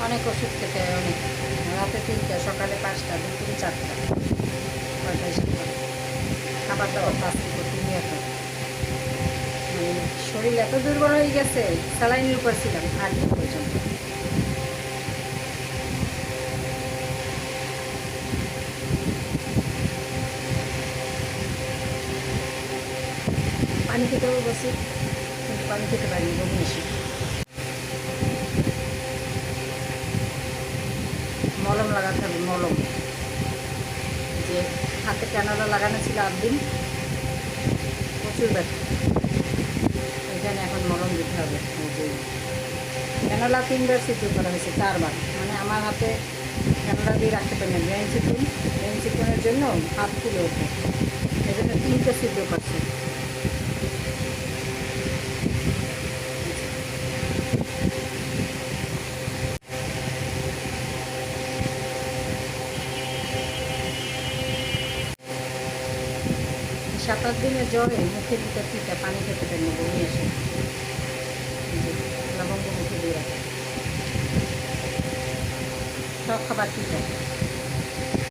অনেক ওষুধ খেতে হয়, অনেক। রাতে 3টা, সকালে 5টা, দুপুরে 4টা, 6টা, 7টা। খাবার দাবার ফাস্ট করতে এখন মানে শরীর এত দুর্বল হয়ে গেছে, স্যালাইনের উপর ছিলাম 8 দিন পর্যন্ত। পানি খেতেও বসি, কিন্তু পানি খেতে পারিনি, বমি এসে। মলম লাগাতে হবে, মলম। যে হাতে ক্যানোলা লাগানো ছিল 8 দিন, প্রচুর ব্যথা। এখানে এখন মলম দিতে হবে। এই যে ক্যানোলা 3বার সিদ্ধ করা হয়েছে, 4বার। মানে আমার হাতে ক্যানোলা দিয়ে রাখতে পারি না, ব্রেন চিকনের জন্য হাত ফুলে ওঠে, এই জন্য 3টা সিদ্ধ করছে। সাত আট দিনের জ্বরে মুখের ভিতর টিকা, পানি খেতে পারি না, বমি আসে। লবঙ্গ মুখে দিয়ে রাখে, সব খাবার টিকা।